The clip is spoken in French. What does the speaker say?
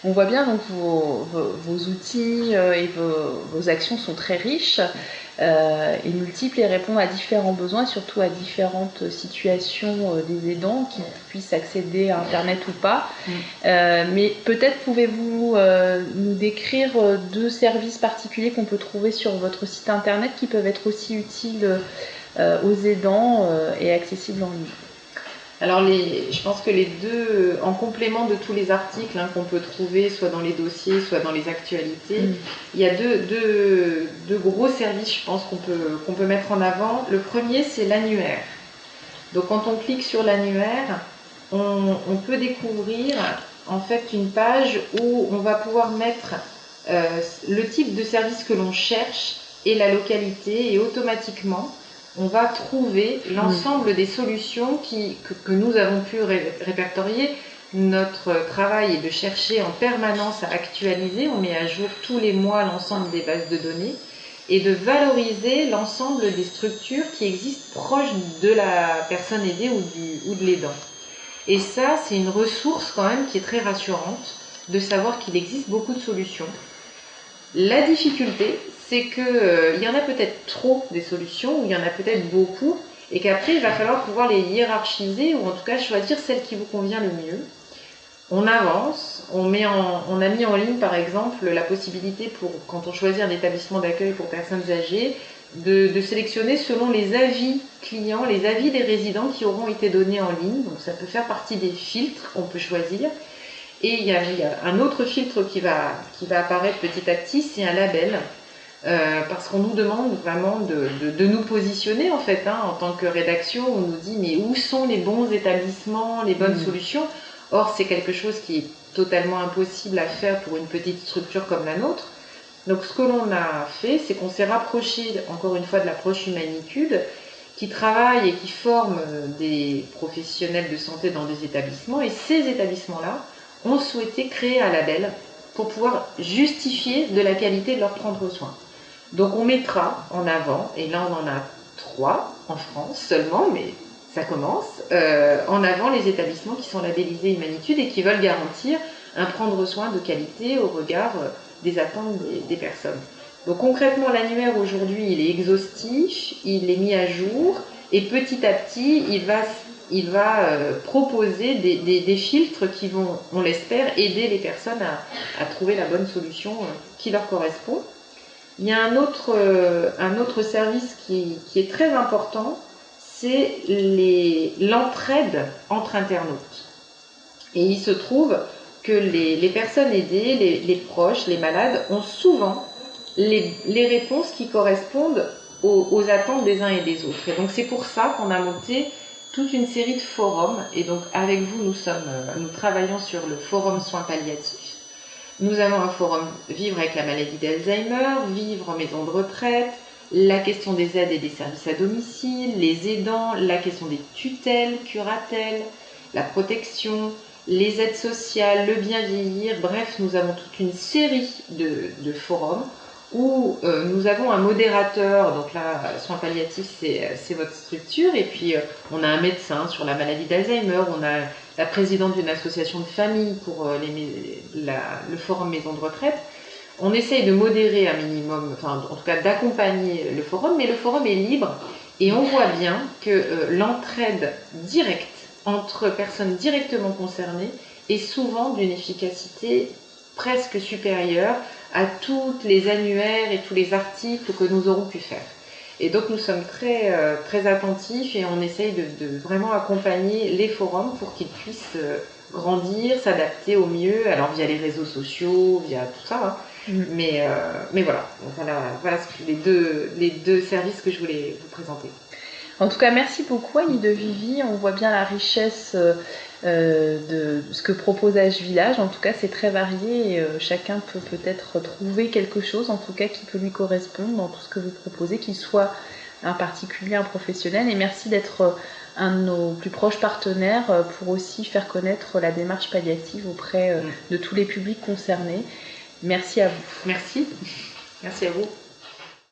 On voit bien donc vos outils et vos actions sont très riches et multiples et répondent à différents besoins, surtout à différentes situations des aidants qui puissent accéder à Internet ou pas. Mais peut-être pouvez-vous nous décrire deux services particuliers qu'on peut trouver sur votre site Internet qui peuvent être aussi utiles aux aidants et accessibles en ligne. Alors, je pense que les deux, en complément de tous les articles qu'on peut trouver, soit dans les dossiers, soit dans les actualités, il y a deux gros services, je pense, qu'on peut mettre en avant. Le premier, c'est l'annuaire. Donc, quand on clique sur l'annuaire, on peut découvrir en fait une page où on va pouvoir mettre le type de service que l'on cherche et la localité, et automatiquement, on va trouver l'ensemble des solutions que nous avons pu répertorier. Notre travail est de chercher en permanence à actualiser, on met à jour tous les mois l'ensemble des bases de données et de valoriser l'ensemble des structures qui existent proches de la personne aidée ou de l'aidant. Et ça, c'est une ressource quand même qui est très rassurante de savoir qu'il existe beaucoup de solutions. La difficulté, c'est qu'il y en a peut-être trop des solutions, ou il y en a peut-être beaucoup, et qu'après, il va falloir pouvoir les hiérarchiser, ou en tout cas choisir celle qui vous convient le mieux. On avance, on a mis en ligne par exemple la possibilité pour, quand on choisit un établissement d'accueil pour personnes âgées, de sélectionner selon les avis clients, les avis des résidents qui auront été donnés en ligne. Donc ça peut faire partie des filtres qu'on peut choisir. Et il y a un autre filtre qui va apparaître petit à petit, c'est un label. Parce qu'on nous demande vraiment de nous positionner en fait, en tant que rédaction. On nous dit mais où sont les bons établissements, les bonnes solutions. Or c'est quelque chose qui est totalement impossible à faire pour une petite structure comme la nôtre. Donc ce que l'on a fait, c'est qu'on s'est rapproché encore une fois de l'approche Humanitude, qui travaille et qui forme des professionnels de santé dans des établissements, et ces établissements-là ont souhaité créer un label pour pouvoir justifier de la qualité de leur prendre soin. Donc on mettra en avant, et là on en a 3 en France seulement, mais ça commence, en avant les établissements qui sont labellisés Humanitude et qui veulent garantir un prendre soin de qualité au regard des attentes des personnes. Donc concrètement, l'annuaire aujourd'hui, il est exhaustif, il est mis à jour, et petit à petit, il va proposer des filtres qui vont, on l'espère, aider les personnes à trouver la bonne solution qui leur correspond. Il y a un autre service qui est très important, c'est l'entraide entre internautes. Et il se trouve que les personnes aidées, les proches, les malades, ont souvent les réponses qui correspondent aux attentes des uns et des autres. Et donc c'est pour ça qu'on a monté toute une série de forums. Et donc avec vous, nous travaillons sur le forum soins palliatifs. Nous avons un forum Vivre avec la maladie d'Alzheimer, Vivre en maison de retraite, la question des aides et des services à domicile, les aidants, la question des tutelles, curatelles, la protection, les aides sociales, le bien vieillir. Bref, nous avons toute une série de forums où nous avons un modérateur. Donc là, soins palliatifs, c'est votre structure. Et puis, on a un médecin sur la maladie d'Alzheimer, on a la présidente d'une association de famille pour le forum maison de retraite. On essaye de modérer un minimum, enfin en tout cas d'accompagner le forum, mais le forum est libre et on voit bien que l'entraide directe entre personnes directement concernées est souvent d'une efficacité presque supérieure à toutes les annuaires et tous les articles que nous aurons pu faire. Et donc nous sommes très, très attentifs et on essaye de vraiment accompagner les forums pour qu'ils puissent grandir, s'adapter au mieux, alors via les réseaux sociaux, via tout ça. Mais voilà, les deux services que je voulais vous présenter. En tout cas, merci beaucoup Annie de Vivi. On voit bien la richesse de ce que propose H Village. En tout cas, c'est très varié et chacun peut peut-être trouver quelque chose, en tout cas, qui peut lui correspondre dans tout ce que vous proposez, qu'il soit un particulier, un professionnel. Et merci d'être un de nos plus proches partenaires pour aussi faire connaître la démarche palliative auprès de tous les publics concernés. Merci à vous. Merci. Merci à vous.